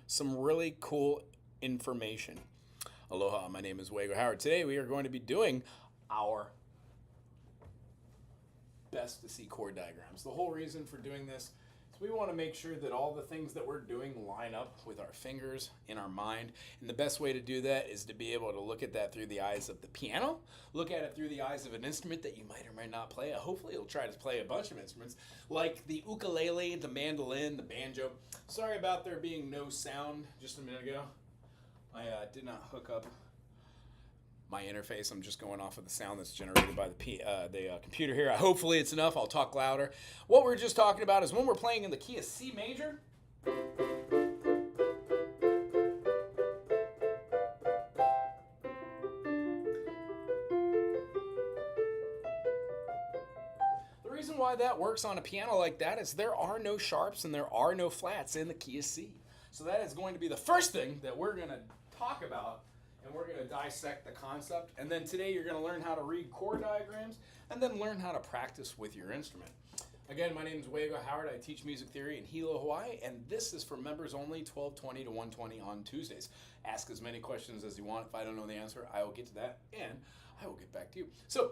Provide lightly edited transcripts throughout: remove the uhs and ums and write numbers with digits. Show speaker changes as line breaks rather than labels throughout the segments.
some really cool information. Aloha, my name is Wago Howard. Today we are going to be doing our best to see chord diagrams. The whole reason for doing this is we want to make sure that all the things that we're doing line up with our fingers in our mind. And the best way to do that is to be able to look at that through the eyes of the piano, look at it through the eyes of an instrument that you might or might not play. Hopefully you'll try to play a bunch of instruments like the ukulele, the mandolin, the banjo. Sorry about there being no sound just a minute ago. I did not hook up my interface. I'm just going off of the sound that's generated by the computer here. Hopefully it's enough. I'll talk louder. What we're just talking about is when we're playing in the key of C major, the reason why that works on a piano like that is there are no sharps and there are no flats in the key of C. So that is going to be the first thing that we're going to talk about, and we're going to dissect the concept. And then today you're going to learn how to read chord diagrams and then learn how to practice with your instrument. Again, my name is Wago Howard. I teach music theory in Hilo, Hawaii, and this is for members only, 12:20 to 1:20 on Tuesdays. Ask as many questions as you want. If I don't know the answer, I will get to that, and I will get back to you. So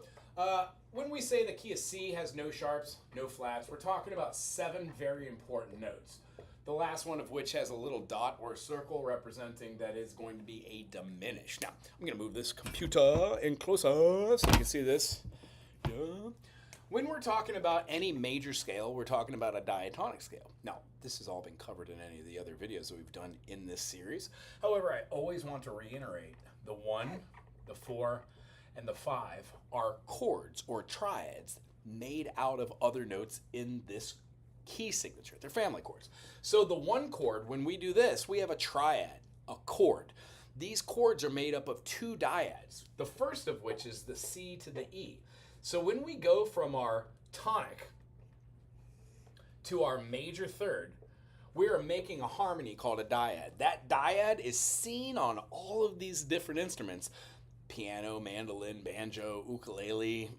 when we say the key of C has no sharps, no flats, we're talking about 7 very important notes. The last one of which has a little dot or circle representing that is going to be a diminished. Now, I'm going to move this computer in closer so you can see this. Yeah. When we're talking about any major scale, we're talking about a diatonic scale. Now, this has all been covered in any of the other videos that we've done in this series. However, I always want to reiterate the 1, the 4, and the 5 are chords or triads made out of other notes in this key signature. They're family chords. So the 1 chord, when we do this, we have a triad, a chord. These chords are made up of 2 dyads, the first of which is the C to the E. So when we go from our tonic to our major third, we are making a harmony called a dyad. That dyad is seen on all of these different instruments: piano, mandolin, banjo, ukulele,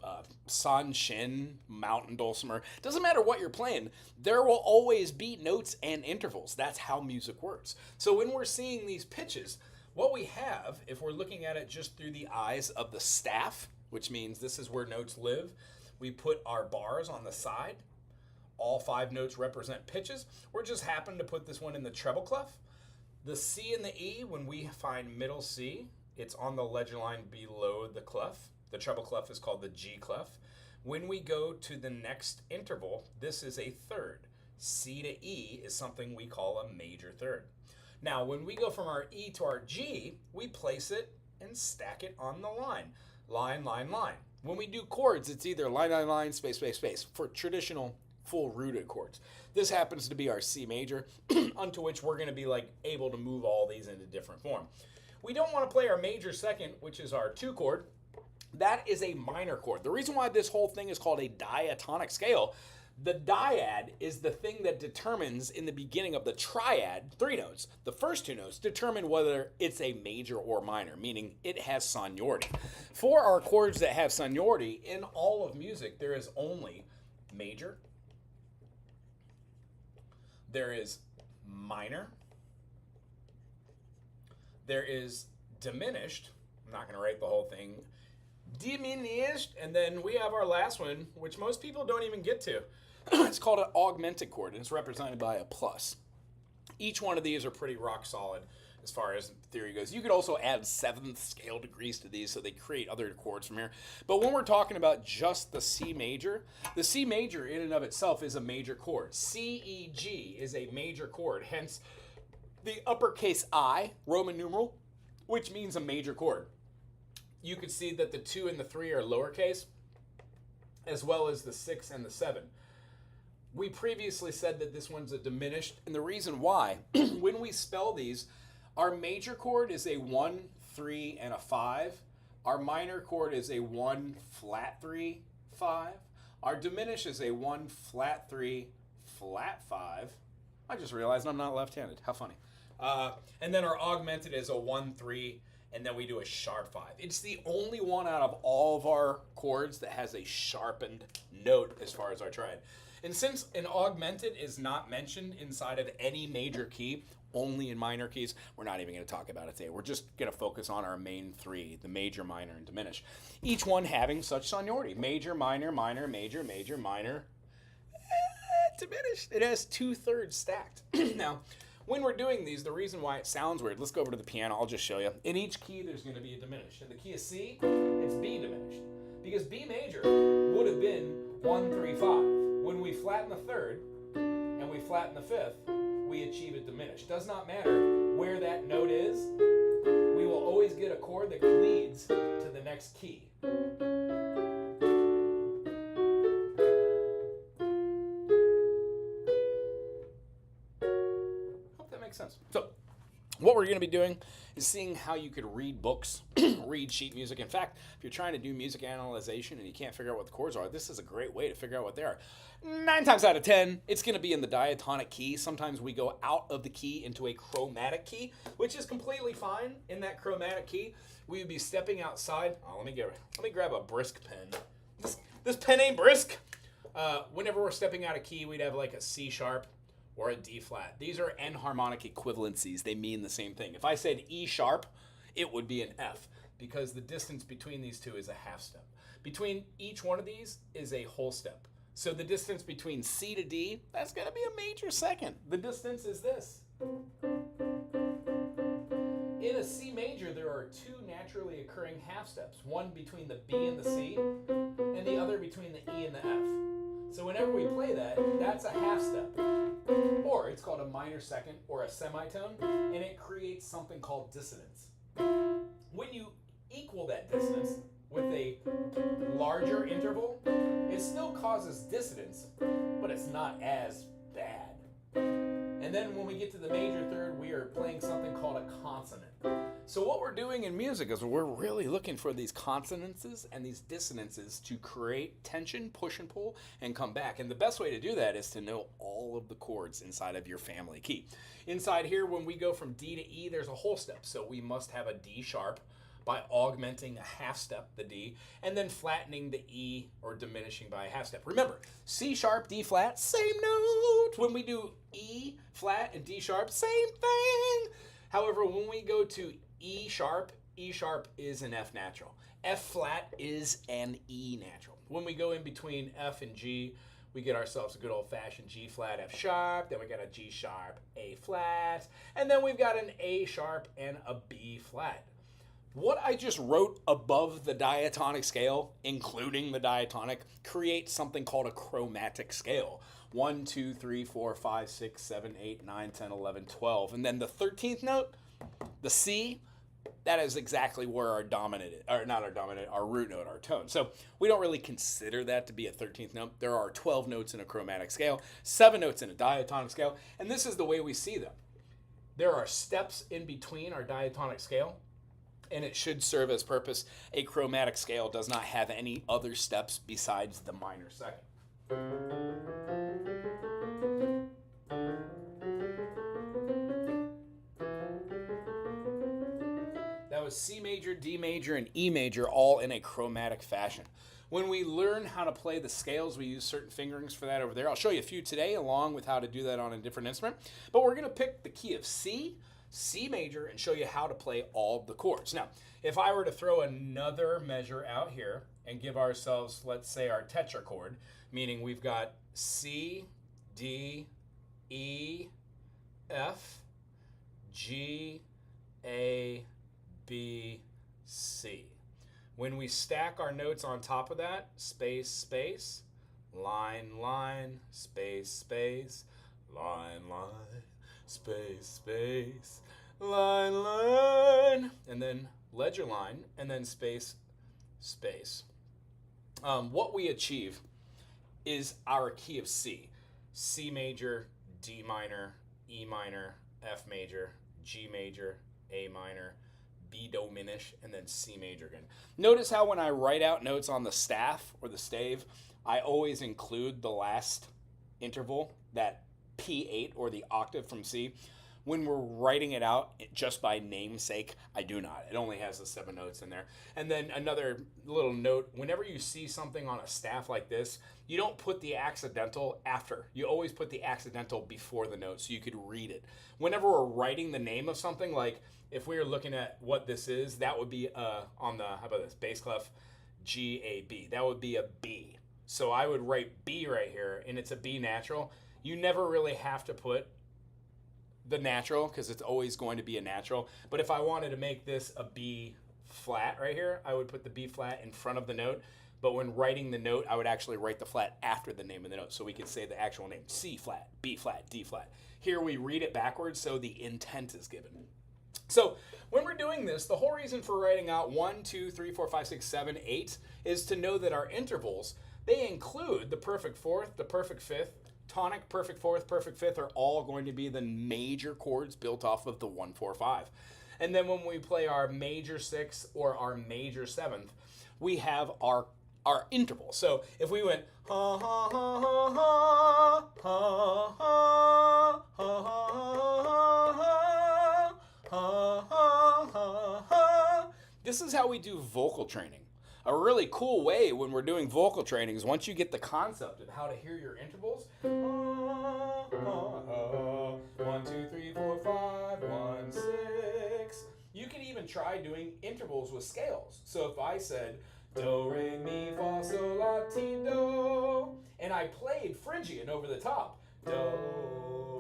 san, shin, mountain dulcimer. Doesn't matter what you're playing, there will always be notes and intervals. That's how music works. So when we're seeing these pitches, what we have, if we're looking at it just through the eyes of the staff, which means this is where notes live, we put our bars on the side. All 5 notes represent pitches. We're just happen to put this one in the treble clef. The C and the E, when we find middle C, it's on the legend line below the clef. The treble clef is called the G clef. When we go to the next interval, this is a third. C to E is something we call a major third. Now, when we go from our E to our G, we place it and stack it on the line. Line, line, line. When we do chords, it's either line, line, line, space, space, space for traditional full rooted chords. This happens to be our C major, onto which we're going to be able to move all these into different form. We don't want to play our major second, which is our 2 chord. That is a minor chord. The reason why this whole thing is called a diatonic scale, the dyad is the thing that determines in the beginning of the triad, 3 notes, the first 2 notes determine whether it's a major or minor, meaning it has sonority. For our chords that have sonority, in all of music, there is only major, there is minor, there is diminished. I'm not going to write the whole thing. Diminished. And then we have our last one, which most people don't even get to. It's called an augmented chord, and it's represented by a plus. Each one of these are pretty rock solid as far as theory goes. You could also add 7th scale degrees to these, so they create other chords from here. But when we're talking about just the C major in and of itself is a major chord. C, E, G is a major chord, hence the uppercase I, Roman numeral, which means a major chord. You could see that the 2 and the 3 are lowercase, as well as the 6 and the 7. We previously said that this one's a diminished, and the reason why, when we spell these, our major chord is a 1, 3, and a 5. Our minor chord is a 1, flat 3, 5. Our diminished is a 1, flat 3, flat 5. I just realized I'm not left-handed. How funny. And then our augmented is a 1, 3, and then we do a sharp 5. It's the only one out of all of our chords that has a sharpened note as far as our triad. And since an augmented is not mentioned inside of any major key, only in minor keys. We're not even going to talk about it today. We're just going to focus on our main three, the major, minor, and diminished. Each one having such sonority. Major, minor, minor, major, major, minor, diminished. It has 2/3 stacked. Now, when we're doing these, the reason why it sounds weird, let's go over to the piano. I'll just show you. In each key, there's going to be a diminished. In the key of C, it's B diminished. Because B major would have been 1, 3, 5. When we flatten the third and we flatten the fifth, we achieve a diminished. Does not matter where that note is, we will always get a chord that leads to the next key. Hope that makes sense. So, what we're going to be doing is seeing how you could read books, read sheet music. In fact, if you're trying to do music analyzation and you can't figure out what the chords are, this is a great way to figure out what they are. 9 times out of 10, it's going to be in the diatonic key. Sometimes we go out of the key into a chromatic key, which is completely fine. In that chromatic key, we would be stepping outside. Oh, let me grab a brisk pen. This pen ain't brisk. Whenever we're stepping out of key, we'd have like a C sharp or a D flat. These are enharmonic equivalencies. They mean the same thing. If I said E sharp, it would be an F because the distance between these two is a half step. Between each one of these is a whole step. So the distance between C to D, that's going to be a major second. The distance is this. In a C major, there are 2 naturally occurring half steps. One between the B and the C, and the other between the E and the F. So whenever we play that, that's a half step. Or it's called a minor second or a semitone, and it creates something called dissonance. When you equal that dissonance with a larger interval, it still causes dissonance, but it's not as bad. And then when we get to the major third, we are playing something called a consonant. So what we're doing in music is we're really looking for these consonances and these dissonances to create tension, push and pull, and come back. And the best way to do that is to know all of the chords inside of your family key. Inside here, when we go from D to E, there's a whole step. So we must have a D sharp by augmenting a half step, the D, and then flattening the E or diminishing by a half step. Remember, C sharp, D flat, same note. When we do E flat and D sharp, same thing. However, when we go to E sharp is an F natural. F flat is an E natural. When we go in between F and G, we get ourselves a good old-fashioned G flat, F sharp, then we got a G sharp, A flat, and then we've got an A sharp and a B flat. What I just wrote above the diatonic scale, including the diatonic, creates something called a chromatic scale. 1, 2, 3, 4, 5, 6, 7, 8, 9, 10, 11, 12. And then the 13th note, the C, that is exactly where our dominant, or not our dominant, our root note, our tone. So we don't really consider that to be a 13th note. There are 12 notes in a chromatic scale, 7 notes in a diatonic scale, and this is the way we see them. There are steps in between our diatonic scale, and it should serve as purpose. A chromatic scale does not have any other steps besides the minor second. That was C major, D major, and E major all in a chromatic fashion. When we learn how to play the scales, we use certain fingerings for that over there. I'll show you a few today along with how to do that on a different instrument. But we're going to pick the key of C, C major, and show you how to play all the chords. Now, if I were to throw another measure out here and give ourselves, let's say, our tetrachord, meaning we've got C, D, E, F, G, A, B, C. When we stack our notes on top of that, space, space, line, line, space, space, line, line, space, space, line, line, and then ledger line, and then space, space. What we achieve is our key of C. C major, D minor, E minor, F major, G major, A minor, B diminished, and then C major again. Notice how when I write out notes on the staff or the stave, I always include the last interval, that P8 or the octave from C. When we're writing it out just by namesake, I do not. It only has the 7 notes in there. And then another little note, whenever you see something on a staff like this, you don't put the accidental after. You always put the accidental before the note so you could read it. Whenever we're writing the name of something, like if we were looking at what this is, that would be on the, how about this, bass clef, G, A, B. That would be a B. So I would write B right here, and it's a B natural. You never really have to put the natural because it's always going to be a natural. But if I wanted to make this a B flat right here, I would put the B flat in front of the note. But when writing the note, I would actually write the flat after the name of the note so we could say the actual name, C flat, B flat, D flat. Here we read it backwards so the intent is given. So when we're doing this, the whole reason for writing out 1, 2, 3, 4, 5, 6, 7, 8 is to know that our intervals, they include the perfect fourth, the perfect fifth, tonic, perfect fourth, perfect fifth are all going to be the major chords built off of the 1, 4, 5. And then when we play our major 6th or our major 7th, we have our interval. So if we went ha ha ha ha ha ha ha ha ha ha ha, this is how we do vocal training. A really cool way when we're doing vocal training is once you get the concept of how to hear your intervals, 1, 2, 3, 4, 5, 1, 6. You can even try doing intervals with scales. So if I said do, re, mi, fa, sol, la, ti, do, and I played Phrygian over the top, do,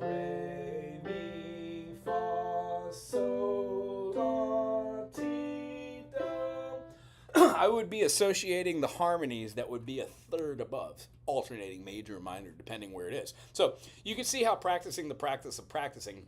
re, mi, fa, sol, la, ti, do, I would be associating the harmonies that would be a third above, alternating major or minor depending where it is. So you can see how practicing the practice of practicing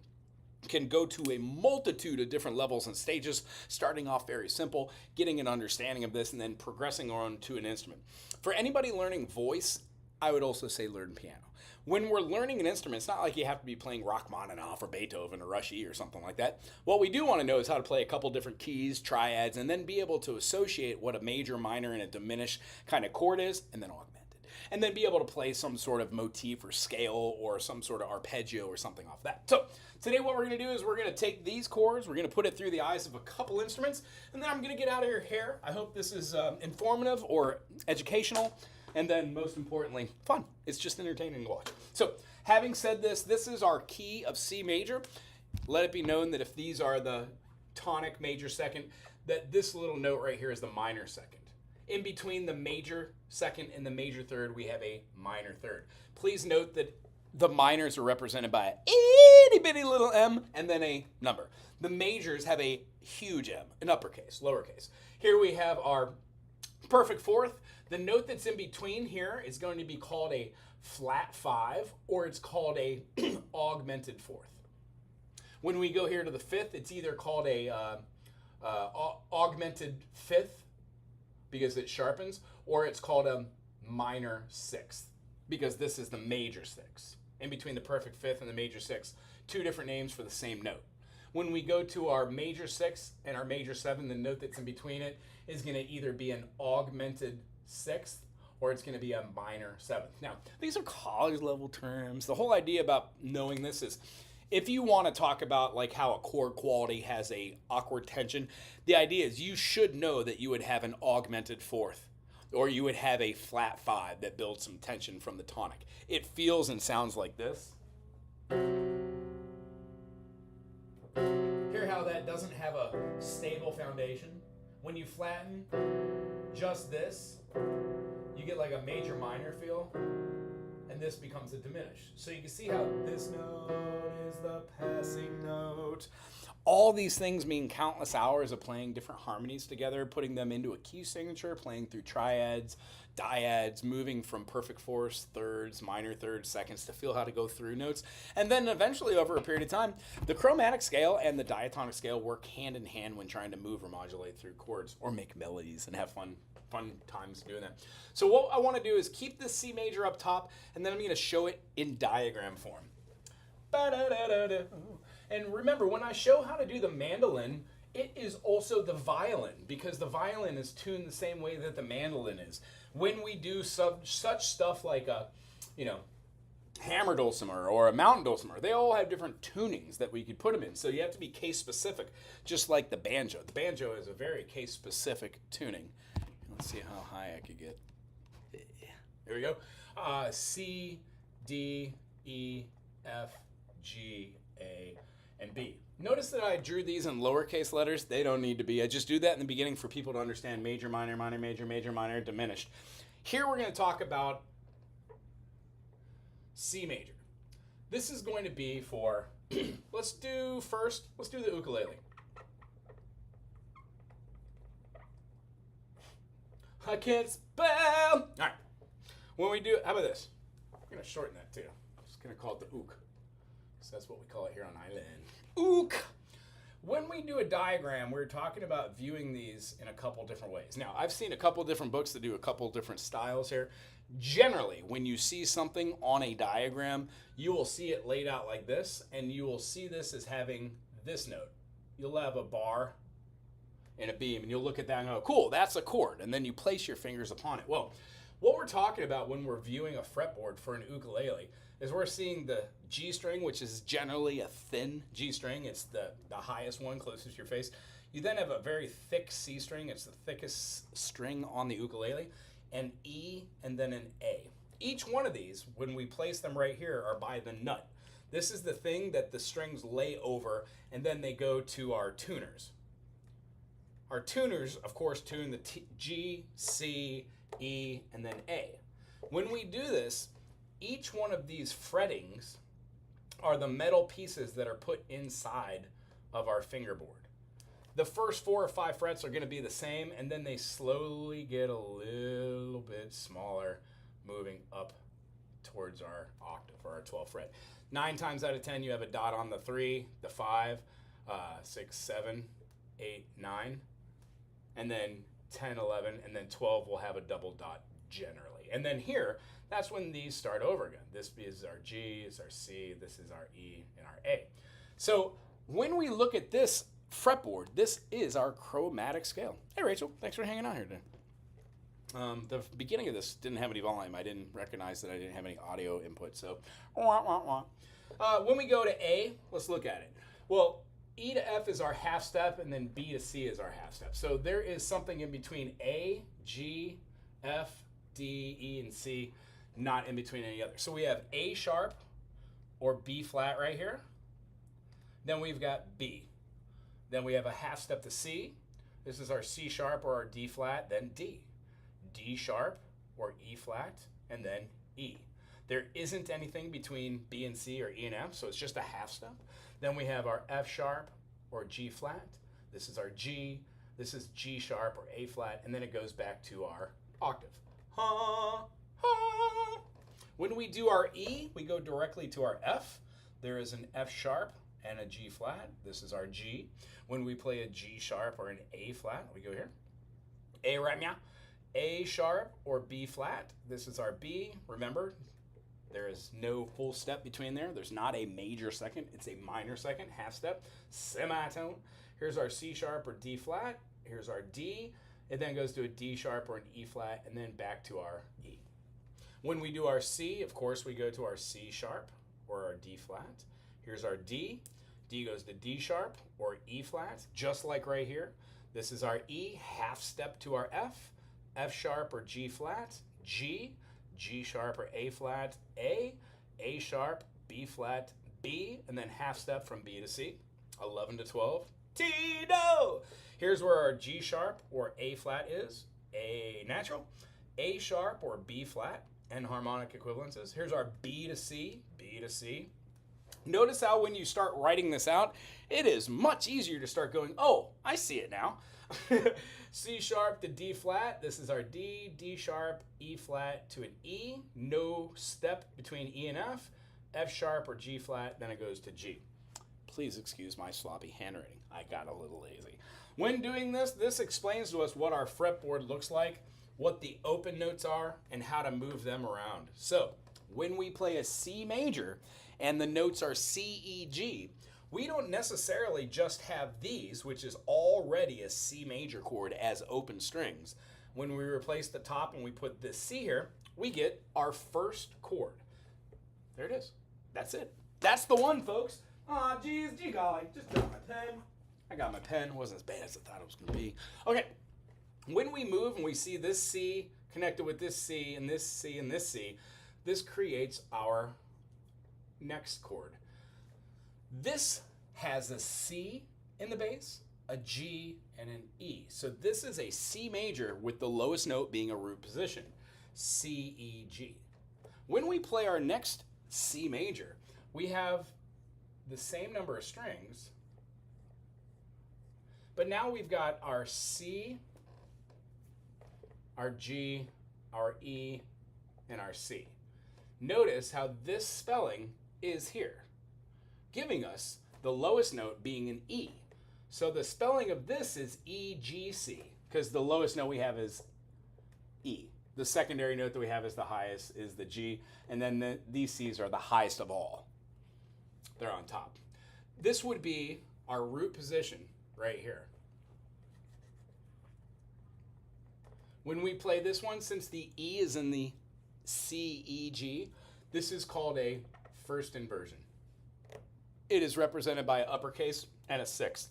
can go to a multitude of different levels and stages, starting off very simple, getting an understanding of this, and then progressing on to an instrument. For anybody learning voice, I would also say learn piano. When we're learning an instrument, it's not like you have to be playing Rachmaninoff or Beethoven or Rush E or something like that. What we do want to know is how to play a couple different keys, triads, and then be able to associate what a major, minor, and a diminished kind of chord is, and then augment it. And then be able to play some sort of motif or scale or some sort of arpeggio or something off that. So today what we're going to do is we're going to take these chords, we're going to put it through the eyes of a couple instruments, and then I'm going to get out of your hair. I hope this is informative or educational, and then most importantly, fun. It's just entertaining to watch. So having said this, this is our key of C major. Let it be known that if these are the tonic major second, that this little note right here is the minor second. In between the major second and the major third, we have a minor third. Please note that the minors are represented by an itty bitty little m and then a number. The majors have a huge M, an uppercase, lowercase. Here we have our perfect fourth. The note that's in between here is going to be called a flat 5, or it's called a augmented fourth. When we go here to the fifth, it's either called a augmented fifth, because it sharpens, or it's called a minor 6th, because this is the major 6. In between the perfect fifth and the major 6th, two different names for the same note. When we go to our major 6 and our major 7, the note that's in between it is going to either be an augmented 6th or it's going to be a minor 7th. Now, these are college level terms. The whole idea about knowing this is if you want to talk about like how a chord quality has a awkward tension, the idea is you should know that you would have an augmented fourth, or you would have a flat 5 that builds some tension from the tonic. It feels and sounds like this. Hear how that doesn't have a stable foundation? When you flatten just this, you get like a major minor feel, and this becomes a diminished. So you can see how this note is the passing note. All these things mean countless hours of playing different harmonies together, putting them into a key signature, playing through triads, dyads, moving from perfect fourths, thirds, minor thirds, seconds to feel how to go through notes. And then eventually over a period of time, the chromatic scale and the diatonic scale work hand in hand when trying to move or modulate through chords or make melodies and have fun times doing that. So what I want to do is keep this C major up top, and then I'm going to show it in diagram form. And remember, when I show how to do the mandolin, it is also the violin, because the violin is tuned the same way that the mandolin is. When we do such stuff like hammer dulcimer or a mountain dulcimer. They all have different tunings that we could put them in. So you have to be case specific, just like the banjo. The banjo is a very case specific tuning. Let's see how high I could get. There we go. C, D, E, F, G, A, and B. Notice that I drew these in lowercase letters. They don't need to be. I just do that in the beginning for people to understand major, minor, minor, major, major, minor, diminished. Here we're going to talk about C major. This is going to be for, let's do the ukulele. I can't spell. All right. When we do, how about this? I'm going to shorten that too. I'm just going to call it the ook. So that's what we call it here on Island. Ook. When we do a diagram, we're talking about viewing these in a couple different ways. Now, I've seen a couple different books that do a couple different styles here. Generally, when you see something on a diagram, you will see it laid out like this, and you will see this as having this note. You'll have a bar and a beam, and you'll look at that and go, cool, that's a chord, and then you place your fingers upon it. Well, what we're talking about when we're viewing a fretboard for an ukulele is we're seeing the G string, which is generally a thin G string. It's the highest one closest to your face. You then have a very thick C string. It's the thickest string on the ukulele. An E, and then an A. Each one of these, when we place them right here, are by the nut. This is the thing that the strings lay over, and then they go to our tuners. Our tuners, of course, tune the G, C, E, and then A. When we do this, each one of these frettings are the metal pieces that are put inside of our fingerboard. The first 4 or 5 frets are going to be the same, and then they slowly get a little bit smaller, moving up towards our octave, or our 12th fret. 9 times out of 10, you have a dot on the 3, the 5, 6, 7, 8, 9, and then 10, 11, and then 12 will have a double dot generally. And then here, that's when these start over again. This is our G, this is our C, this is our E, and our A. So when we look at this fretboard, this is our chromatic scale. Hey Rachel, thanks for hanging out here today. The beginning of this didn't have any volume. I didn't recognize that I didn't have any audio input, so when we go to A, let's look at it. Well, E to F is our half step, and then B to C is our half step. So there is something in between A, G, F, D, E, and C, not in between any other. So we have A sharp or B flat right here. Then we've got B. Then we have a half step to C. This is our C sharp or our D flat, then D. D sharp or E flat, and then E. There isn't anything between B and C or E and F, so it's just a half step. Then we have our F sharp or G flat. This is our G. This is G sharp or A flat, and then it goes back to our octave. Ha, ha. When we do our E, we go directly to our F. There is an F sharp and a G flat. This is our G. When we play a G sharp or an A flat, we go here. A right meow. A sharp or B flat. This is our B. Remember, there is no full step between there. There's not a major second. It's a minor second, half step, semitone. Here's our C sharp or D flat. Here's our D. It then goes to a D sharp or an E flat, and then back to our E. When we do our C, of course, we go to our C sharp or our D flat. Here's our D. D goes to D sharp or E flat, just like right here. This is our E, half step to our F, F sharp or G flat, G, G sharp or A flat, A sharp, B flat, B, and then half step from B to C, 11 to 12, T-do! Here's where our G sharp or A flat is, A natural, A sharp or B flat, and harmonic equivalences. Here's our B to C, B to C. Notice how when you start writing this out, it is much easier to start going, oh, I see it now. C sharp to D flat, this is our D, D sharp, E flat to an E, no step between E and F, F sharp or G flat, then it goes to G. Please excuse my sloppy handwriting. I got a little lazy. When doing this, this explains to us what our fretboard looks like, what the open notes are, and how to move them around. So when we play a C major and the notes are C, E, G, we don't necessarily just have these, which is already a C major chord, as open strings. When we replace the top and we put this C here, we get our first chord. There it is. That's it. That's the one, folks. Aw, geez, gee golly, just dropped my pen. I got my pen. It wasn't as bad as I thought it was going to be. Okay. When we move and we see this C connected with this C and this C and this C, this creates our next chord. This has a C in the bass, a G, and an E. So this is a C major with the lowest note being a root position, C, E, G. When we play our next C major, we have the same number of strings, but now we've got our C, our G, our E, and our C. Notice how this spelling is here, giving us the lowest note being an E. So the spelling of this is E, G, C, because the lowest note we have is E. The secondary note that we have is the highest, is the G, and then these C's are the highest of all. They're on top. This would be our root position right here. When we play this one, since the E is in the C, E, G, this is called a first inversion. It is represented by an uppercase and a sixth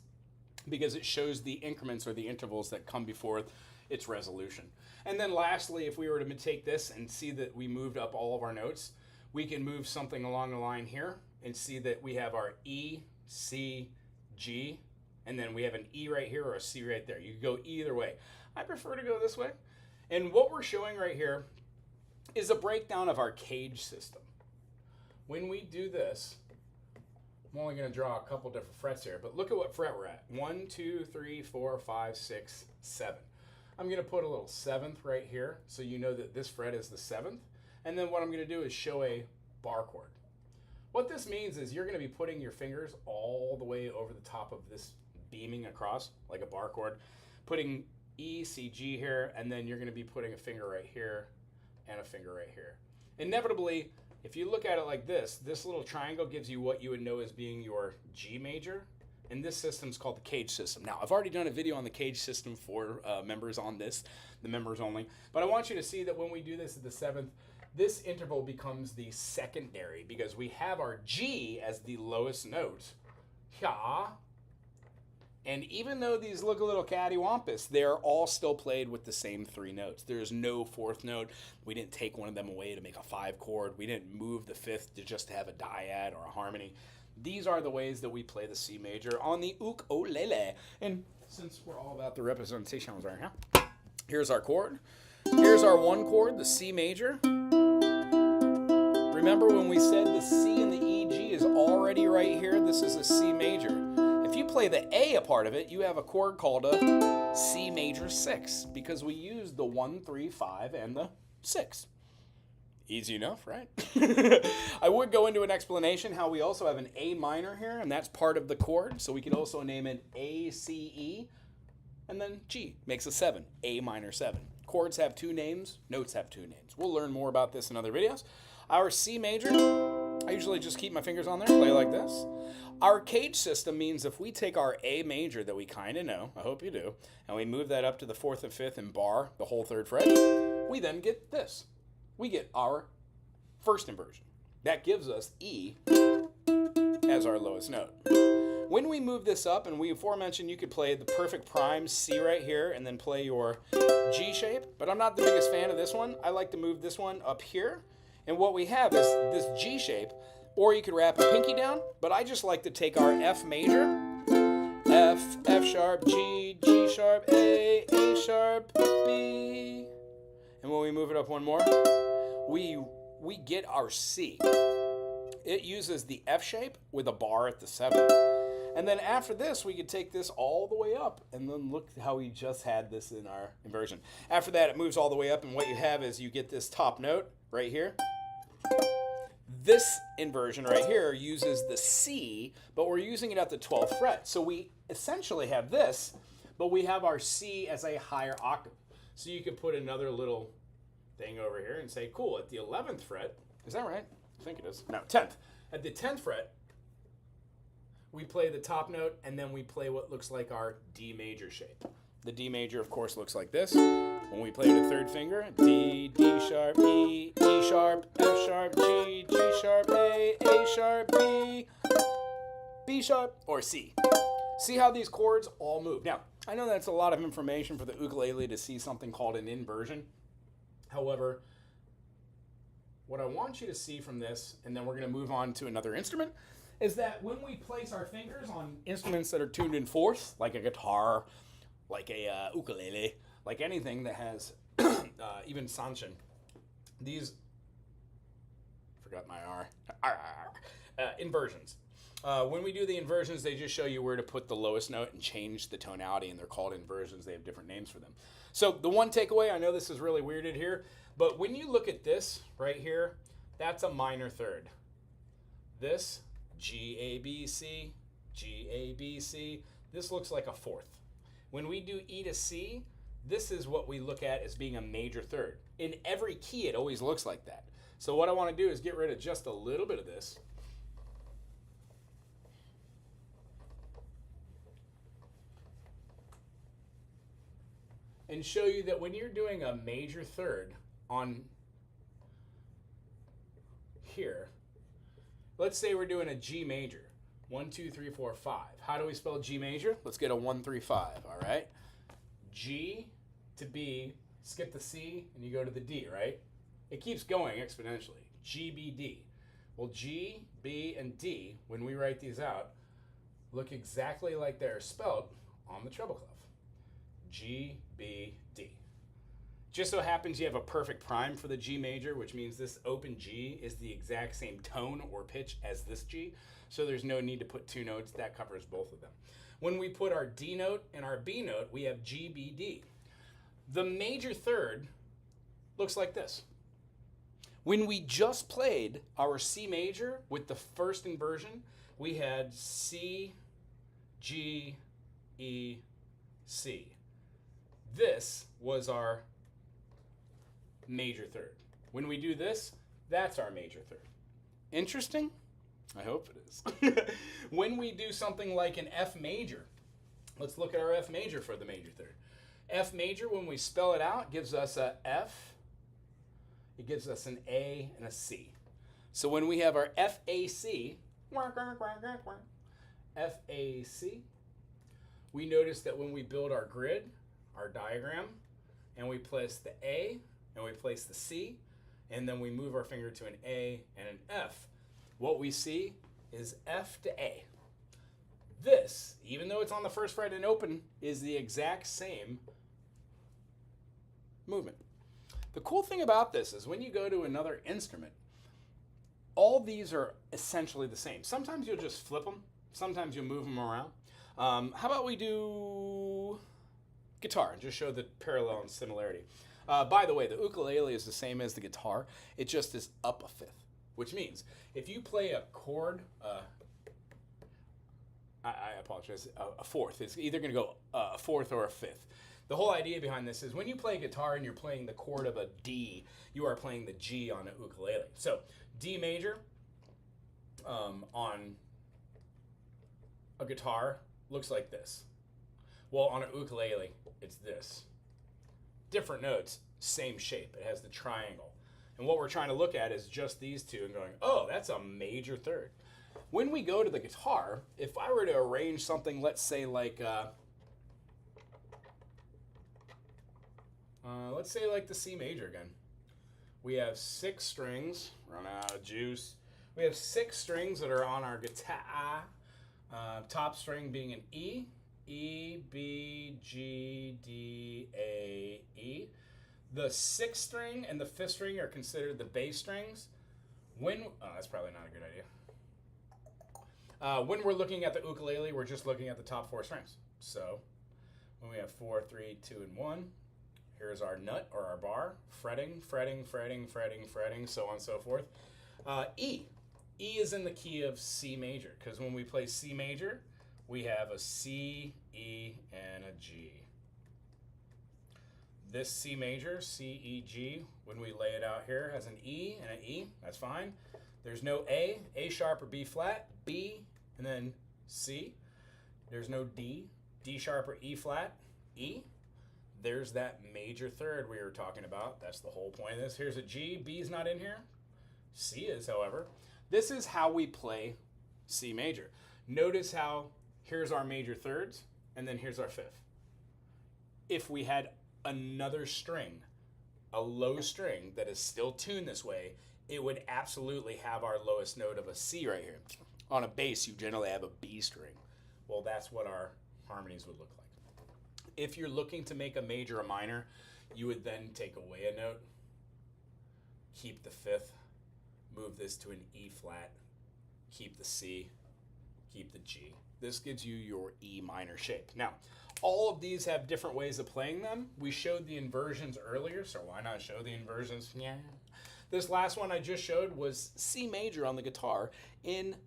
because it shows the increments or the intervals that come before its resolution. And then lastly, if we were to take this and see that we moved up all of our notes, we can move something along the line here and see that we have our E, C, G, and then we have an E right here or a C right there. You can go either way. I prefer to go this way. And what we're showing right here is a breakdown of our cage system. When we do this, I'm only going to draw a couple different frets here, but look at what fret we're at. 1, 2, 3, 4, 5, 6, 7. I'm going to put a little seventh right here so you know that this fret is the seventh. And then what I'm going to do is show a bar chord. What this means is you're going to be putting your fingers all the way over the top of this beaming across like a bar chord, putting E, C, G here, and then you're going to be putting a finger right here and a finger right here. Inevitably, if you look at it like this little triangle gives you what you would know as being your G major, and this system's called the cage system. Now, I've already done a video on the cage system for members on this, the members only, but I want you to see that when we do this at the seventh, this interval becomes the secondary because we have our G as the lowest note. Yeah. And even though these look a little cattywampus, they're all still played with the same three notes. There's no fourth note. We didn't take one of them away to make a 5 chord. We didn't move the fifth to just have a dyad or a harmony. These are the ways that we play the C major on the ukulele. And since we're all about the representations right now, here's our chord. Here's our one chord, the C major. Remember when we said the C and the E, G is already right here? This is a C major. If you play the A a part of it, you have a chord called a C major 6 because we used the 1, 3, 5, and the 6. Easy enough, right? I would go into an explanation how we also have an A minor here, and that's part of the chord. So we could also name it A, C, E, and then G makes a 7, A minor 7. Chords have 2 names, notes have 2 names. We'll learn more about this in other videos. Our C major, I usually just keep my fingers on there, play like this. Our cage system means if we take our A major that we kind of know, I hope you do, and we move that up to the 4th and 5th and bar, the whole 3rd fret, we then get this. We get our first inversion. That gives us E as our lowest note. When we move this up, and we aforementioned you could play the perfect prime C right here and then play your G shape, but I'm not the biggest fan of this one. I like to move this one up here, and what we have is this G shape, or you could wrap a pinky down, but I just like to take our F major, F, F sharp, G, G sharp, A sharp, B, and when we move it up one more, we get our C. It uses the F shape with a bar at the 7th. And then after this, we could take this all the way up, and then look how we just had this in our inversion. After that, it moves all the way up, and what you have is you get this top note right here. This inversion right here uses the C, but we're using it at the 12th fret. So we essentially have this, but we have our C as a higher octave. So you could put another little thing over here and say, cool, at the 11th fret, is that right? I think it is. No, 10th. At the 10th fret, we play the top note, and then we play what looks like our D major shape. The D major, of course, looks like this. When we play the 3rd finger, D, D sharp, E, E sharp, F sharp, G, G sharp, A sharp, B sharp, or C. See how these chords all move. Now, I know that's a lot of information for the ukulele to see something called an inversion. However, what I want you to see from this, and then we're going to move on to another instrument, is that when we place our fingers on instruments that are tuned in fourths, like a guitar, like a ukulele, like anything that has even sanshin, these, forgot my R, inversions. When we do the inversions, they just show you where to put the lowest note and change the tonality, and they're called inversions. They have different names for them. So the one takeaway, I know this is really weirded here, but when you look at this right here, that's a minor third. This, G, A, B, C, G, A, B, C, this looks like a fourth. When we do E to C, this is what we look at as being a major third. In every key, it always looks like that. So what I want to do is get rid of just a little bit of this. And show you that when you're doing a major third on here, let's say we're doing a G major, 1, 2, 3, 4, 5. How do we spell G major? Let's get a 1, 3, 5, all right? G to B, skip the C, and you go to the D, right? It keeps going exponentially, G, B, D. Well, G, B, and D, when we write these out, look exactly like they're spelled on the treble clef. G, B, D. Just so happens you have a perfect prime for the G major, which means this open G is the exact same tone or pitch as this G, so there's no need to put two notes. That covers both of them. When we put our D note and our B note, we have G, B, D. The major third looks like this. When we just played our C major with the first inversion, we had C, G, E, C. This was our major third. When we do this, that's our major third. Interesting? I hope it is. When we do something like an F major, let's look at our F major for the major third. F major, when we spell it out, gives us a F, it gives us an A and a C. So when we have our FAC, FAC, we notice that when we build our grid, our diagram, and we place the A, and we place the C, and then we move our finger to an A and an F, what we see is F to A. This, even though it's on the first fret and open, is the exact same movement. The cool thing about this is when you go to another instrument, all these are essentially the same. Sometimes you'll just flip them, sometimes you'll move them around. How about we do guitar and just show the parallel and similarity. By the way, the ukulele is the same as the guitar. It just is up a fifth, which means if you play a chord, I apologize, a fourth. It's either going to go a fourth or a fifth. The whole idea behind this is when you play guitar and you're playing the chord of a D, you are playing the G on an ukulele. So D major on a guitar looks like this. Well, on an ukulele, it's this. Different notes, same shape. It has the triangle. And what we're trying to look at is just these two and going, oh, that's a major third. When we go to the guitar, if I were to arrange something, let's say like, the C major again. We have 6 strings, run out of juice. We have 6 strings that are on our guitar. Top string being an E, E, B, G, D, A, E. The 6th string and the 5th string are considered the bass strings. That's probably not a good idea. When we're looking at the ukulele, we're just looking at the top 4 strings. So when we have 4, 3, 2, and 1, here's our nut or our bar, fretting, fretting, fretting, fretting, fretting, so on and so forth. E. E is in the key of C major, because when we play C major, we have a C, E, and a G. This C major, C, E, G, when we lay it out here, has an E and an E. That's fine. There's no A sharp or B flat, B, and then C. There's no D sharp or E flat, E. there's that major third we were talking about. That's the whole point of this. Here's a G. B's not in here. C is, however. This is how we play C major. Notice how here's our major thirds, and then here's our fifth. If we had another string, a low string that is still tuned this way, it would absolutely have our lowest note of a C right here. On a bass, you generally have a B string. Well, that's what our harmonies would look like. If you're looking to make a major a minor, you would then take away a note, keep the fifth, move this to an E flat, keep the C, keep the G. This gives you your E minor shape. Now, all of these have different ways of playing them. We showed the inversions earlier, so why not show the inversions? Yeah. This last one I just showed was C major on the guitar in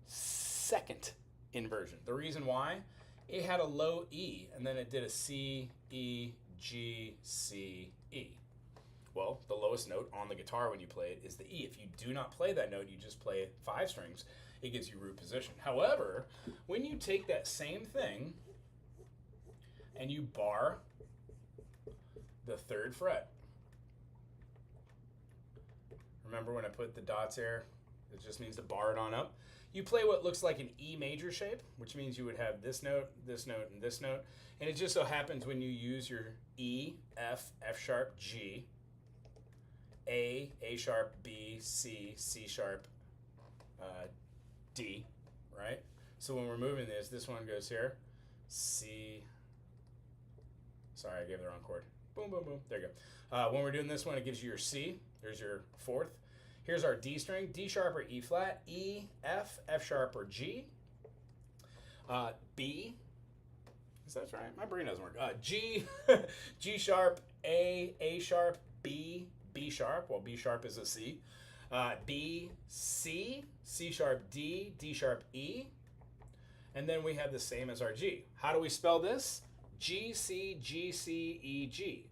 second inversion. The reason why? It had a low E, and then it did a C, E, G, C, E. Well, the lowest note on the guitar when you play it is the E. If you do not play that note, you just play 5 strings, it gives you root position. However, when you take that same thing and you bar the 3rd fret, remember when I put the dots here, it just means to bar it on up. You play what looks like an E major shape, which means you would have this note, and this note. And it just so happens when you use your E, F, F sharp, G, A sharp, B, C, C sharp, D, right? So when we're moving this one goes here, C, sorry, I gave the wrong chord. Boom, boom, boom, there you go. When we're doing this one, it gives you your C, there's your 4th. Here's our D string, D sharp or E flat, E, F, F sharp or G, B, is that right? My brain doesn't work. G, G sharp, A sharp, B, B sharp, well B sharp is a C, B, C, C sharp, D, D sharp, E, and then we have the same as our G. How do we spell this? G, C, G, C, E, G.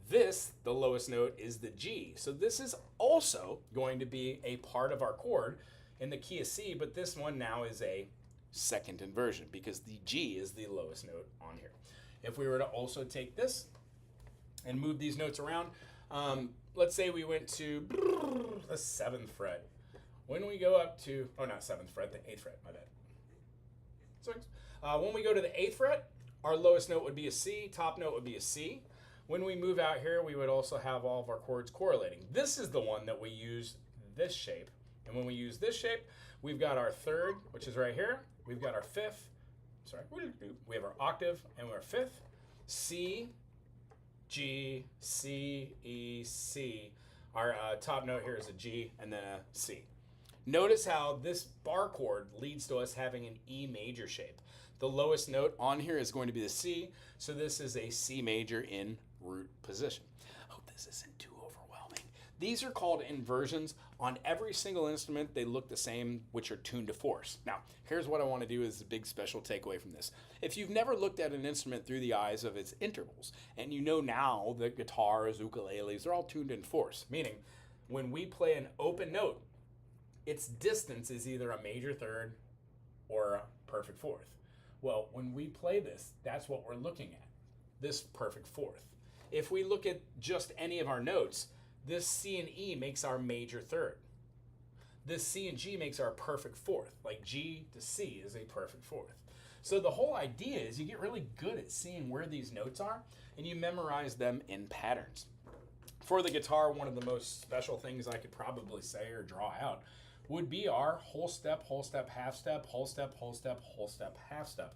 This, the lowest note, is the G. So this is also going to be a part of our chord in the key of C, but this one now is a second inversion because the G is the lowest note on here. If we were to also take this and move these notes around, let's say we went to the 7th fret. When we go up to, oh, not 7th fret, the 8th fret, my bad. 6. When we go to the 8th fret, our lowest note would be a C, top note would be a C. When we move out here, we would also have all of our chords correlating. This is the one that we use this shape. And when we use this shape, we've got our 3rd, which is right here. We've got our 5th, sorry, we have our octave and our 5th. C, G, C, E, C. Our top note here is a G and then a C. Notice how this bar chord leads to us having an E major shape. The lowest note on here is going to be the C, so this is a C major in root position. Hope this isn't too overwhelming. These are called inversions. On every single instrument, they look the same, which are tuned to force. Now, here's what I want to do as a big special takeaway from this. If you've never looked at an instrument through the eyes of its intervals, and you know now that guitars, ukuleles, they're all tuned in force, meaning when we play an open note, its distance is either a major third or a perfect fourth. Well, when we play this, that's what we're looking at, this perfect fourth. If we look at just any of our notes, this C and E makes our major third. This C and G makes our perfect fourth. Like G to C is a perfect fourth. So the whole idea is you get really good at seeing where these notes are and you memorize them in patterns. For the guitar, one of the most special things I could probably say or draw out would be our whole step, half step, whole step, half step.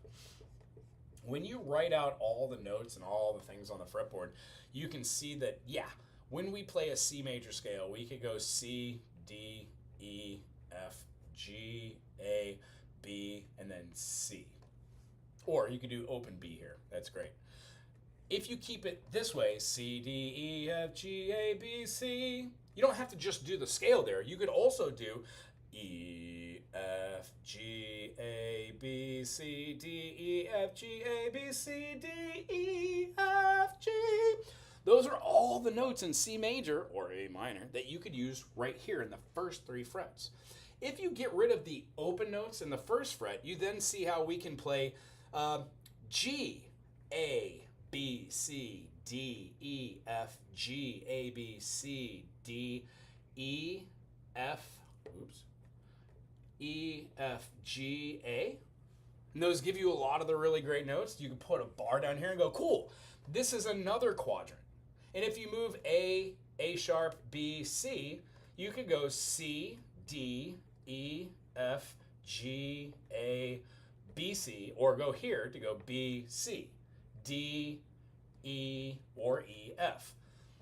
When you write out all the notes and all the things on the fretboard, you can see that, yeah, when we play a C major scale, we could go C, D, E, F, G, A, B, and then C. Or you could do open B here. That's great. If you keep it this way, C, D, E, F, G, A, B, C, you don't have to just do the scale there. You could also do E, F, G, A, B, C, D, E, F, G, A, B, C, D, E, F, G. Those are all the notes in C major or A minor that you could use right here in the first 3 frets. If you get rid of the open notes in the first fret, you then see how we can play G, A, B, C, D, E, F, G, A, B, C, D, E, F, E, F, G, A. And those give you a lot of the really great notes. You can put a bar down here and go, cool, this is another quadrant. And if you move A sharp, B, C, you could go C, D, E, F, G, A, B, C, or go here to go B, C, D, E, or E, F.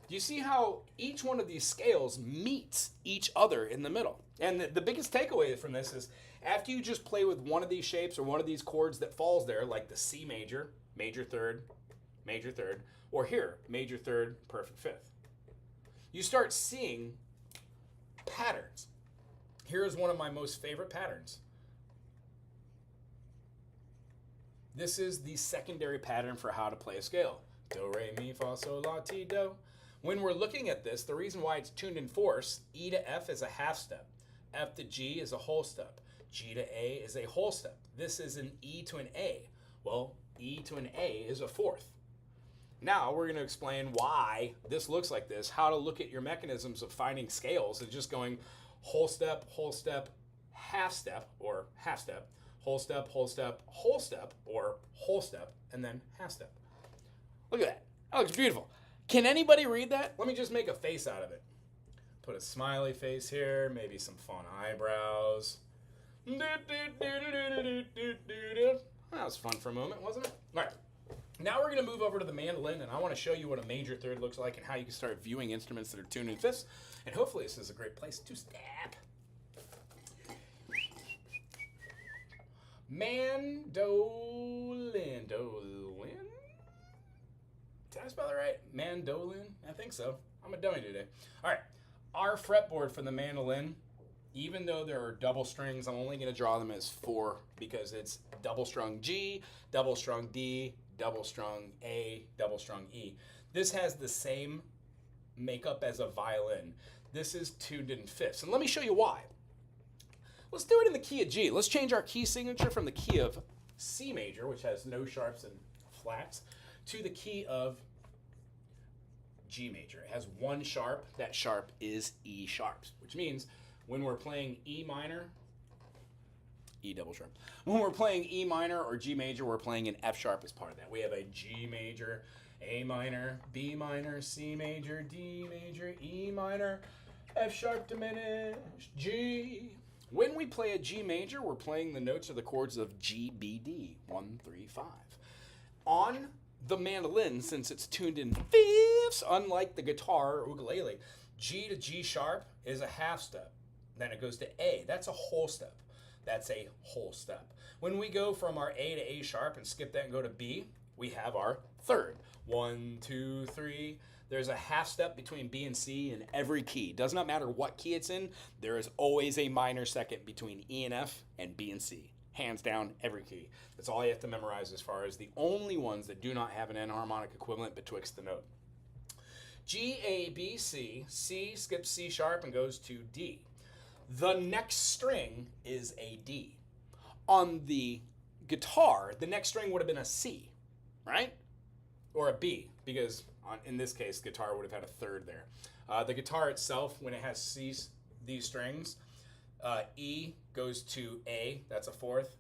Do you see how each one of these scales meets each other in the middle? And the biggest takeaway from this is after you just play with one of these shapes or one of these chords that falls there, like the C major, major third, or here, major third, perfect fifth, you start seeing patterns. Here is one of my most favorite patterns. This is the secondary pattern for how to play a scale. Do, re, mi, fa, sol, la, ti, do. When we're looking at this, the reason why it's tuned in fourths, E to F is a half step. F to G is a whole step. G to A is a whole step. This is an E to an A. Well, E to an A is a fourth. Now we're going to explain why this looks like this, how to look at your mechanisms of finding scales and just going whole step, half step, or half step, whole step, whole step, whole step, or whole step, and then half step. Look at that. That looks beautiful. Can anybody read that? Let me just make a face out of it. Put a smiley face here, maybe some fun eyebrows. That was fun for a moment, wasn't it? All right. Now we're going to move over to the mandolin, and I want to show you what a major third looks like and how you can start viewing instruments that are tuned in fifths. And hopefully this is a great place to stab. Mandolin. Did I spell it right? Mandolin? I think so. I'm a dummy today. All right. Our fretboard for the mandolin, even though there are double strings, I'm only going to draw them as 4 because it's double strung G, double strung D, double strung A, double strung E. This has the same makeup as a violin. This is tuned in fifths. And let me show you why. Let's do it in the key of G. Let's change our key signature from the key of C major, which has no sharps and flats, to the key of G major. It has one sharp. That sharp is E sharps, which means when we're playing E minor, E double sharp. When we're playing E minor or G major, we're playing an F sharp as part of that. We have a G major, A minor, B minor, C major, D major, E minor, F sharp diminished, G. When we play a G major, we're playing the notes or the chords of G, B, D, 1, 3, 5. On the mandolin, since it's tuned in fifths, unlike the guitar or ukulele, G to G sharp is a half step. Then it goes to A. That's a whole step. That's a whole step. When we go from our A to A sharp and skip that and go to B, we have our third. 1, 2, 3. There's a half step between B and C in every key. Does not matter what key it's in, there is always a minor second between E and F and B and C. Hands down, every key. That's all you have to memorize as far as the only ones that do not have an enharmonic equivalent betwixt the note. G, A, B, C. C skips C sharp and goes to D. The next string is a D. On the guitar, the next string would have been a C, right? Or a B, because in this case, guitar would have had a third there. The guitar itself, when it has these strings, E goes to A, that's a fourth.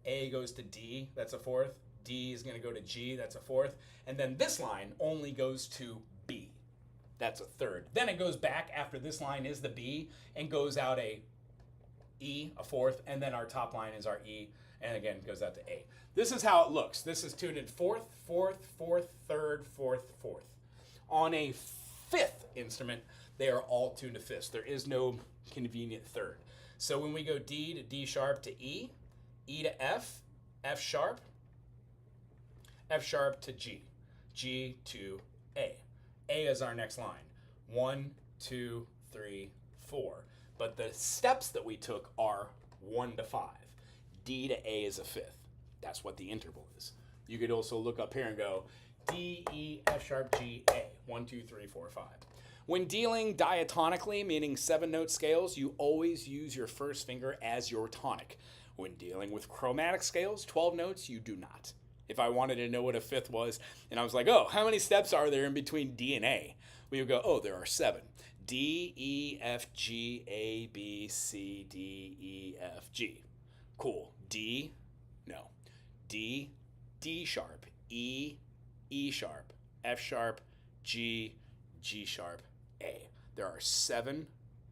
A goes to D, that's a fourth. D is going to go to G, that's a fourth. And then this line only goes to B. That's a third. Then it goes back after this line is the B and goes out a E, a fourth, and then our top line is our E, and again goes out to A. This is how it looks. This is tuned in fourth, fourth, fourth, third, fourth, fourth. On a fifth instrument, they are all tuned to fifths. There is no convenient third. So when we go D to D sharp to E, E to F, F sharp to G, G to A. A is our next line. 1, 2, 3, 4. But the steps that we took are 1 to 5. D to A is a fifth. That's what the interval is. You could also look up here and go D, E, F sharp, G, A. 1, 2, 3, 4, 5. When dealing diatonically, meaning 7-note scales, you always use your first finger as your tonic. When dealing with chromatic scales, 12 notes, you do not. if I wanted to know what a fifth was, and I was like, oh, how many steps are there in between D and A? We would go, oh, there are 7. D, E, F, G, A, B, C, D, E, F, G. Cool. D, no. D, D sharp, E, E sharp, F sharp, G, G sharp, A. There are 7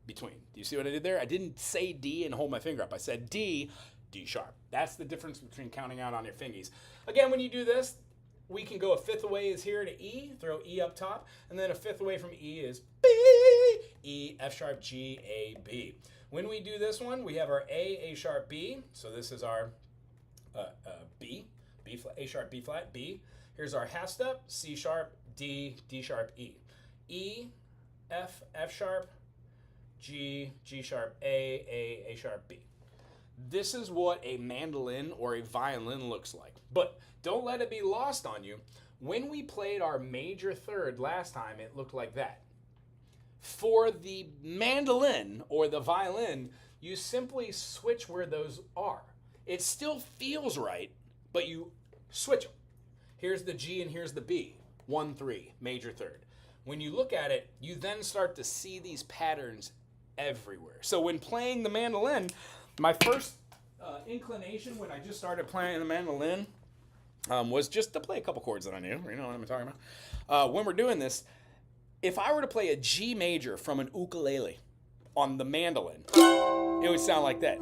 between. Do you see what I did there? I didn't say D and hold my finger up. I said D, D sharp. That's the difference between counting out on your fingies. Again, when you do this, we can go a fifth away is here to E, throw E up top, and then a fifth away from E is B, E, F sharp, G, A, B. When we do this one, we have our A sharp, B. So this is our B flat, A sharp, B flat, B. Here's our half step, C sharp, D, D sharp, E. E, F, F sharp, G, G sharp, A sharp, B. This is what a mandolin or a violin looks like. But don't let it be lost on you. When we played our major third last time, it looked like that. For the mandolin or the violin, you simply switch where those are. It still feels right, but you switch them. Here's the G and here's the B. 1, 3, major third. When you look at it, you then start to see these patterns everywhere. So when playing the mandolin, my first inclination when I just started playing the mandolin was just to play a couple chords that I knew. You know what I'm talking about? When we're doing this, if I were to play a G major from an ukulele on the mandolin, it would sound like that.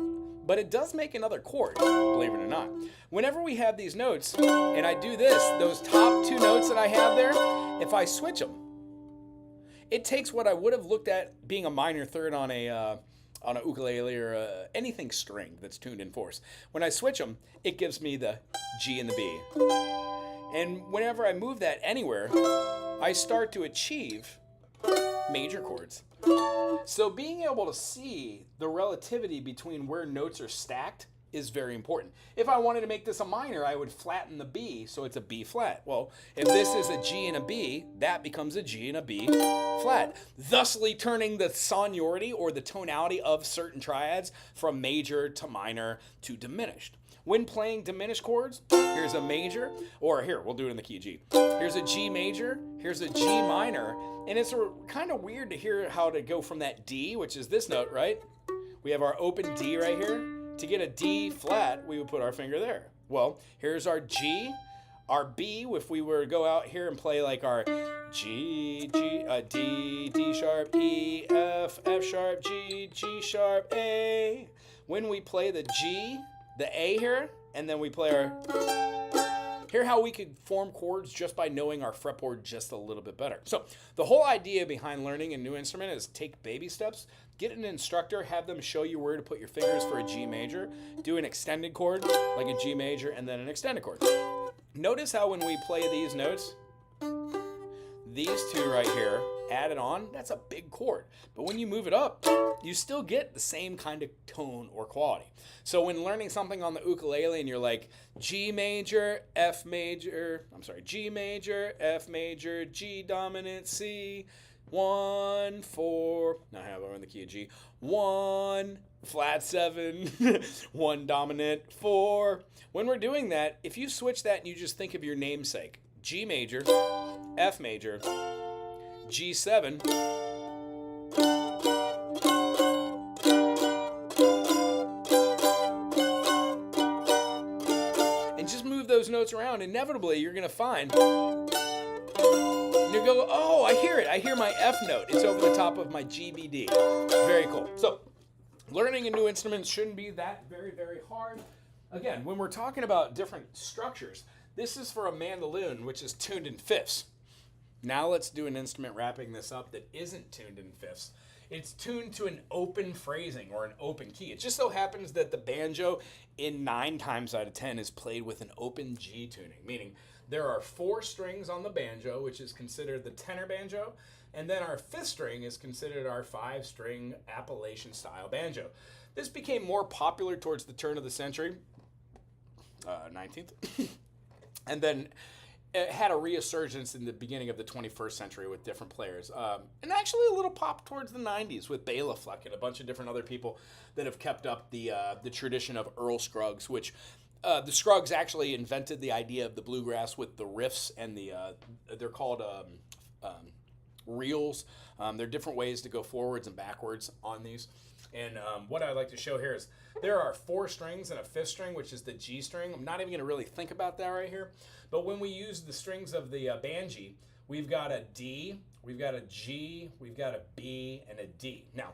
But it does make another chord, believe it or not. Whenever we have these notes, and I do this, those top 2 notes that I have there, if I switch them, it takes what I would have looked at being a minor third on a ukulele or anything string that's tuned in fourths. When I switch them, it gives me the G and the B. And whenever I move that anywhere, I start to achieve major chords. So being able to see the relativity between where notes are stacked is very important. If I wanted to make this a minor, I would flatten the B so it's a B flat. Well, if this is a G and a B, that becomes a G and a B flat, thusly turning the sonority or the tonality of certain triads from major to minor to diminished. When playing diminished chords, here's a major, or here, we'll do it in the key of G. Here's a G major, here's a G minor, and it's kind of weird to hear how to go from that D, which is this note, right? We have our open D right here. To get a D flat, we would put our finger there. Well, here's our G, our B, if we were to go out here and play like our G, D, D sharp, E, F, F sharp, G, G sharp, A. When we play the G, the A here, and then we play our... Hear how we could form chords just by knowing our fretboard just a little bit better. So the whole idea behind learning a new instrument is take baby steps, get an instructor, have them show you where to put your fingers for a G major, do an extended chord like a G major, and then an extended chord. Notice how when we play these notes, these 2 right here, added on, that's a big chord. But when you move it up, you still get the same kind of tone or quality. So when learning something on the ukulele and you're like G major, F major, G major, F major, G dominant, C, 1, 4, now I have it in the key of G, 1, flat 7, 1 dominant, 4. When we're doing that, if you switch that and you just think of your namesake, G major, F major, G7, and just move those notes around, inevitably you're going to find, you'll go, oh, I hear it. I hear my F note. It's over the top of my GBD. Very cool. So learning a new instrument shouldn't be that very, very hard. Again, when we're talking about different structures, this is for a mandolin, which is tuned in fifths. Now let's do an instrument wrapping this up that isn't tuned in fifths. It's tuned to an open phrasing or an open key. It just so happens that the banjo in 9 times out of 10 is played with an open G tuning, meaning there are 4 strings on the banjo, which is considered the tenor banjo, and then our 5th string is considered our 5-string Appalachian style banjo. This became more popular towards the turn of the century, 19th, and then it had a resurgence in the beginning of the 21st century with different players. And actually a little pop towards the 90s with Bela Fleck and a bunch of different other people that have kept up the tradition of Earl Scruggs, which the Scruggs actually invented the idea of the bluegrass with the riffs and they're called reels. There are different ways to go forwards and backwards on these. And what I'd like to show here is there are 4 strings and a 5th string, which is the G string. I'm not even going to really think about that right here. But when we use the strings of the banjo, we've got a D, we've got a G, we've got a B, and a D. Now,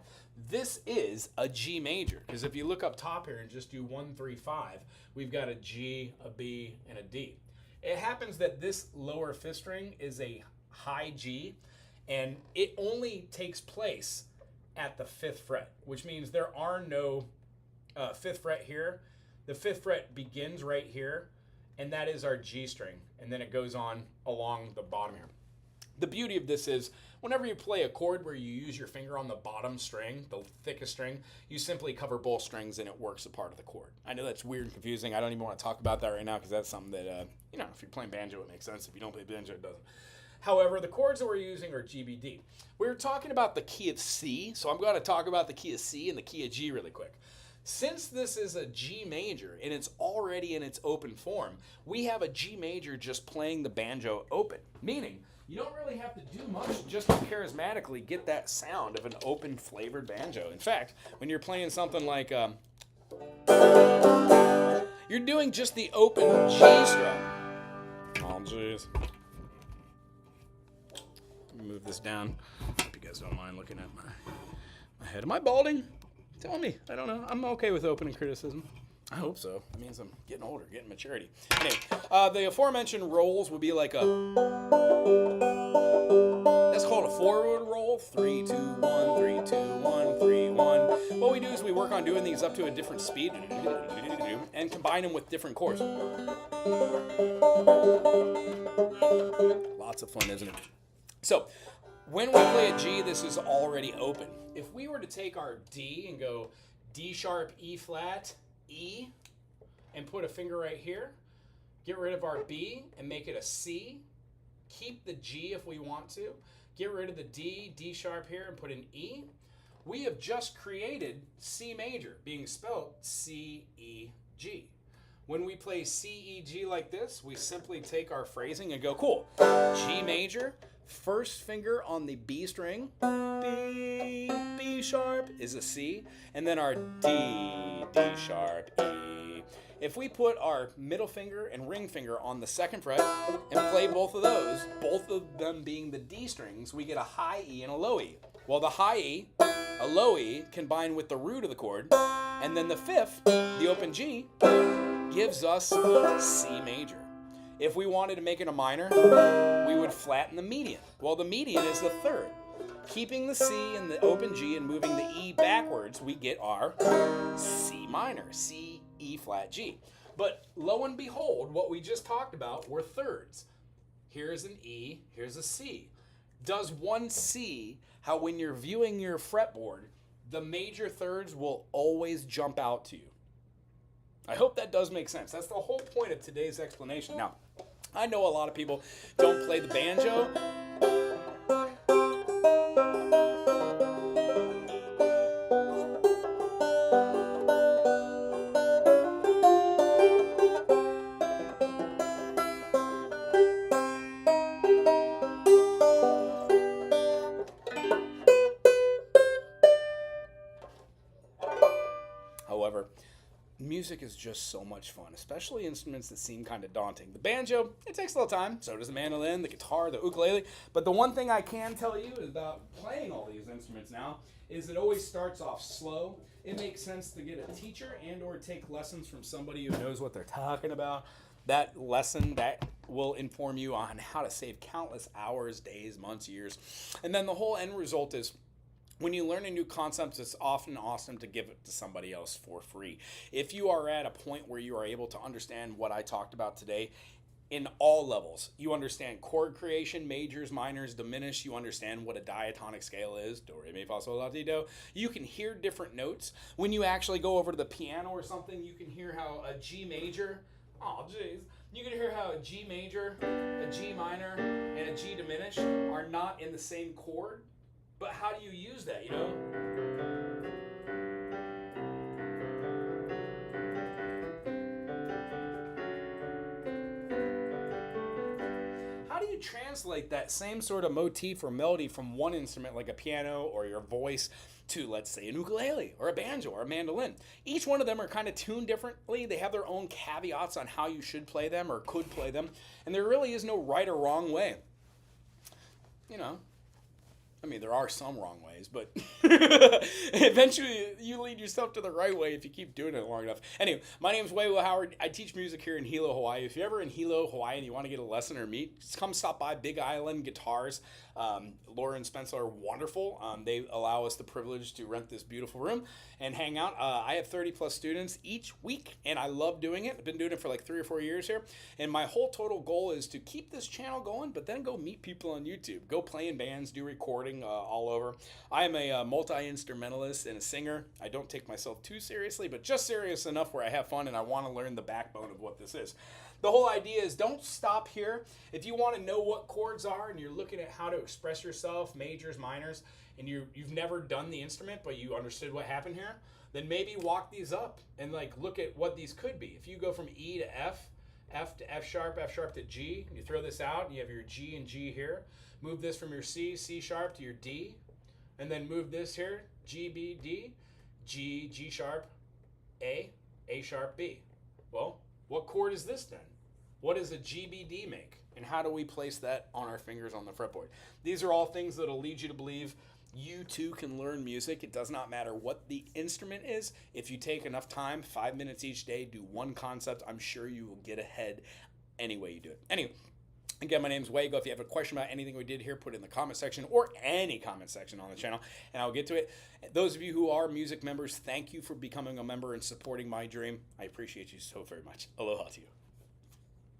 this is a G major, because if you look up top here and just do 1, 3, 5, we've got a G, a B, and a D. It happens that this lower 5th string is a high G, and it only takes place at the 5th fret, which means there are no 5th fret here. The 5th fret begins right here, and that is our G string, and then it goes on along the bottom here. The beauty of this is whenever you play a chord where you use your finger on the bottom string, the thickest string, you simply cover both strings and it works a part of the chord. I know that's weird and confusing. I don't even want to talk about that right now because that's something that, you know, if you're playing banjo, it makes sense. If you don't play banjo, it doesn't. However, the chords that we're using are G, B, D. We were talking about the key of C, so I'm going to talk about the key of C and the key of G really quick. Since this is a G major and it's already in its open form, we have a G major just playing the banjo open, meaning you don't really have to do much just to charismatically get that sound of an open flavored banjo. In fact, when you're playing something like, you're doing just the open G strum. Oh, jeez. Move this down. Hope you guys don't mind looking at my head. Am I balding? Tell me. I don't know. I'm okay with opening criticism. I hope so. That means I'm getting older, getting maturity. Anyway, the aforementioned rolls would be like a... That's called a forward roll. 3, 2, 1, 3, 2, 1, 3, 1. What we do is we work on doing these up to a different speed and combine them with different chords. Lots of fun, isn't it? So, when we play a G, this is already open. If we were to take our D and go D sharp, E flat, E, and put a finger right here, get rid of our B and make it a C, keep the G if we want to, get rid of the D, D sharp here, and put an E, we have just created C major, being spelled C-E-G. When we play C-E-G like this, we simply take our phrasing and go, cool, G major, first finger on the B string, B, B sharp is a C, and then our D, D sharp, E. If we put our middle finger and ring finger on the 2nd fret and play both of those, both of them being the D strings, we get a high E and a low E. Well, the high E, a low E, combined with the root of the chord, and then the 5th, the open G, gives us C major. If we wanted to make it a minor, we would flatten the median. Well, the median is the 3rd. Keeping the C and the open G and moving the E backwards, we get our C minor, C, E flat, G. But lo and behold, what we just talked about were thirds. Here's an E, here's a C. Does one see how when you're viewing your fretboard, the major thirds will always jump out to you? I hope that does make sense. That's the whole point of today's explanation. Now, I know a lot of people don't play the banjo. However, music is just so much fun, especially instruments that seem kind of daunting. The banjo, it takes a little time. So does the mandolin, the guitar, the ukulele. But the one thing I can tell you about playing all these instruments now is it always starts off slow. It makes sense to get a teacher and or take lessons from somebody who knows what they're talking about. That lesson, that will inform you on how to save countless hours, days, months, years. And then the whole end result is when you learn a new concept, it's often awesome to give it to somebody else for free. If you are at a point where you are able to understand what I talked about today in all levels, you understand chord creation, majors, minors, diminish, you understand what a diatonic scale is, do, re, mi, fa, sol, la, ti, do. You can hear different notes. When you actually go over to the piano or something, you can hear how a G major, oh geez, you can hear how a G major, a G minor, and a G diminished are not in the same chord. But how do you use that, you know? could translate that same sort of motif or melody from one instrument like a piano or your voice to, let's say, an ukulele or a banjo or a mandolin. Each one of them are kind of tuned differently. They have their own caveats on how you should play them or could play them, and there really is no right or wrong way. You know, I mean, there are some wrong ways, but eventually you lead yourself to the right way if you keep doing it long enough. Anyway, my name is Wago Howard. I teach music here in Hilo, Hawaii. If you're ever in Hilo, Hawaii, and you want to get a lesson or meet, just come stop by Big Island Guitars. Laura and Spencer are wonderful. They allow us the privilege to rent this beautiful room and hang out. I have 30 plus students each week, and I love doing it. I've been doing it for like 3 or 4 years here, and my whole total goal is to keep this channel going, but then go meet people on YouTube, go play in bands, do recording all over. I am a multi-instrumentalist and a singer. I don't take myself too seriously, but just serious enough where I have fun and I want to learn the backbone of what this is. The whole idea is don't stop here. If you want to know what chords are and you're looking at how to express yourself, majors, minors, and you've never done the instrument but you understood what happened here, then maybe walk these up and like look at what these could be. If you go from E to F, F to F sharp to G, and you throw this out and you have your G and G here, move this from your C, C sharp to your D, and then move this here, G, B, D, G, G sharp, A sharp, B. Well, what chord is this then? What does a GBD make? And how do we place that on our fingers on the fretboard? These are all things that will lead you to believe you too can learn music. It does not matter what the instrument is. If you take enough time, 5 minutes each day, do one concept, I'm sure you will get ahead any way you do it. Anyway, again, my name's Wago. If you have a question about anything we did here, put it in the comment section or any comment section on the channel, and I'll get to it. Those of you who are music members, thank you for becoming a member and supporting my dream. I appreciate you so very much. Aloha to you.